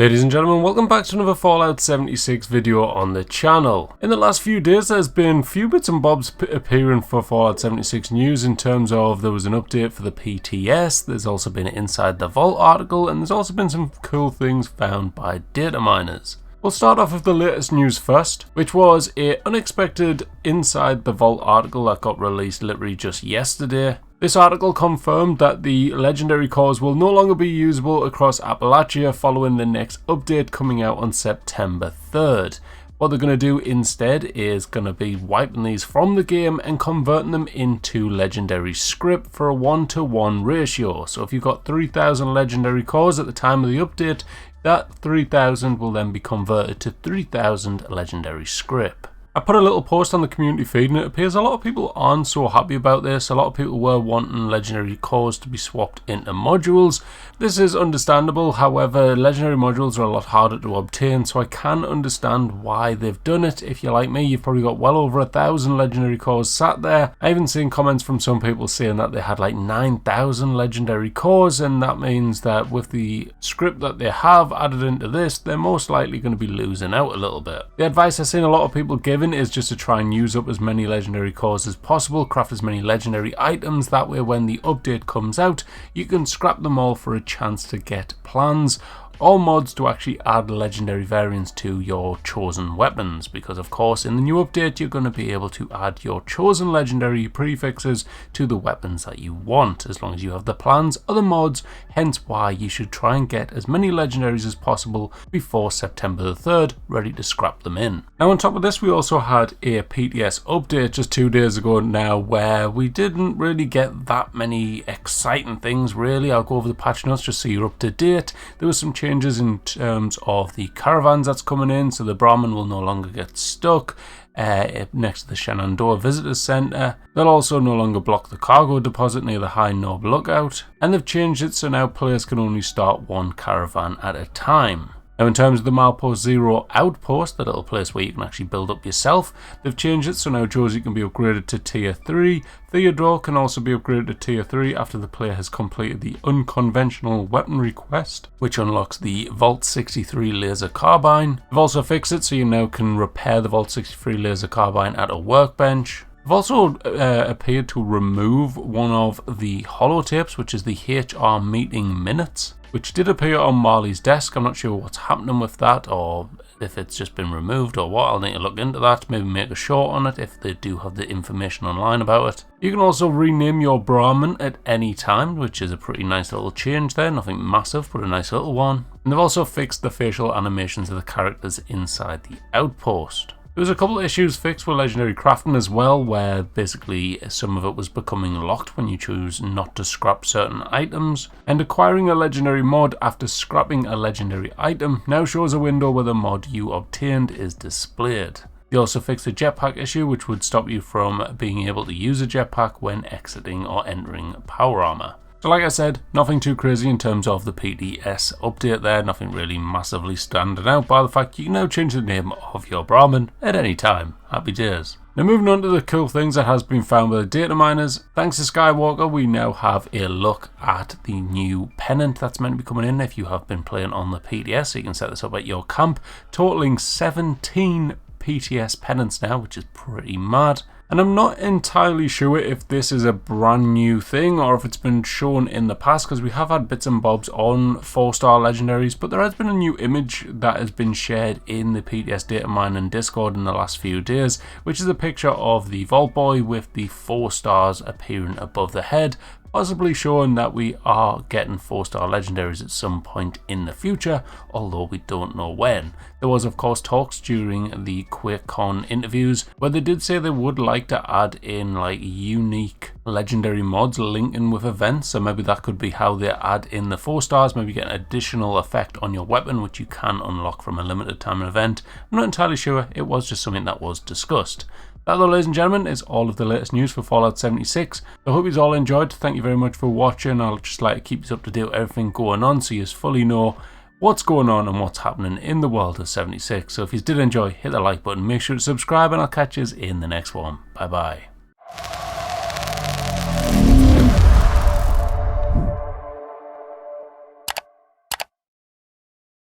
Ladies and gentlemen, welcome back to another Fallout 76 video on the channel. In the last few days there's been few bits and bobs appearing for Fallout 76 news in terms of there was an update for the PTS, there's also been an Inside the Vault article, and there's also been some cool things found by Datamines. We'll start off with the latest news first, which was an unexpected Inside the Vault article that got released literally just yesterday. This article confirmed that the legendary cores will no longer be usable across Appalachia following the next update coming out on September 3rd. What they're going to do instead is going to be wiping these from the game and converting them into legendary script for a 1-to-1 ratio. So if you've got 3,000 legendary cores at the time of the update, that 3,000 will then be converted to 3,000 legendary script. I put a little post on the community feed and it appears a lot of people aren't so happy about this. A lot of people were wanting legendary cores to be swapped into modules. This is understandable, however legendary modules are a lot harder to obtain, so I can understand why they've done it. If you're like me, you've probably got well over 1,000 legendary cores sat there. I even seen comments from some people saying that they had like 9,000 legendary cores, and that means that with the script that they have added into this, they're most likely going to be losing out a little bit. The advice I've seen a lot of people give is just to try and use up as many legendary cores as possible, craft as many legendary items, that way when the update comes out you can scrap them all for a chance to get plans or mods to actually add legendary variants to your chosen weapons, because of course in the new update you're going to be able to add your chosen legendary prefixes to the weapons that you want, as long as you have the plans or the mods, hence why you should try and get as many legendaries as possible before September the 3rd, ready to scrap them in. Now on top of this we also had a PTS update just 2 days ago now, where we didn't really get that many exciting things really. I'll go over the patch notes just so you're up to date. There was some changes in terms of the caravans that's coming in, so the Brahmin will no longer get stuck next to the Shenandoah Visitor Center. They'll also no longer block the cargo deposit near the High Nob Lookout, and they've changed it so now players can only start one caravan at a time. Now in terms of the Milepost Zero outpost, the little place where you can actually build up yourself, they've changed it so now Josie can be upgraded to tier 3, Theodore can also be upgraded to tier 3 after the player has completed the unconventional weaponry quest, which unlocks the Vault 63 laser carbine. They've also fixed it so you now can repair the Vault 63 laser carbine at a workbench. They've also appeared to remove one of the holotapes, which is the HR meeting minutes, which did appear on Marley's desk. I'm not sure what's happening with that, or if it's just been removed or what. I'll need to look into that, maybe make a short on it if they do have the information online about it. You can also rename your Brahmin at any time, which is a pretty nice little change there, nothing massive but a nice little one. And they've also fixed the facial animations of the characters inside the outpost. There was a couple of issues fixed with legendary crafting as well, where basically some of it was becoming locked when you choose not to scrap certain items, and acquiring a legendary mod after scrapping a legendary item now shows a window where the mod you obtained is displayed. They also fixed the jetpack issue, which would stop you from being able to use a jetpack when exiting or entering power armor. So like I said, nothing too crazy in terms of the PTS update there, nothing really massively standing out by the fact you can now change the name of your Brahmin at any time. Happy days. Now moving on to the cool things that has been found by the data miners. Thanks to Skywalker, we now have a look at the new Pennant that's meant to be coming in if you have been playing on the PTS, so you can set this up at your camp, totaling 17 PTS Pennants now, which is pretty mad. And I'm not entirely sure if this is a brand new thing or if it's been shown in the past, because we have had bits and bobs on 4-star legendaries, but there has been a new image that has been shared in the PTS data mining Discord in the last few days, which is a picture of the Vault Boy with the 4 stars appearing above the head, possibly showing that we are getting 4-star legendaries at some point in the future, although we don't know when. There was of course talks during the QuakeCon interviews where they did say they would like to add in like unique legendary mods linking with events, so maybe that could be how they add in the 4 stars, maybe get an additional effect on your weapon which you can unlock from a limited time event. I'm not entirely sure, it was just something that was discussed. That though, ladies and gentlemen, is all of the latest news for Fallout 76. I hope you all enjoyed. Thank you very much for watching. I'll just like to keep you up to date with everything going on so you fully know what's going on and what's happening in the world of 76. So if you did enjoy, hit the like button, make sure to subscribe, and I'll catch you in the next one. Bye bye.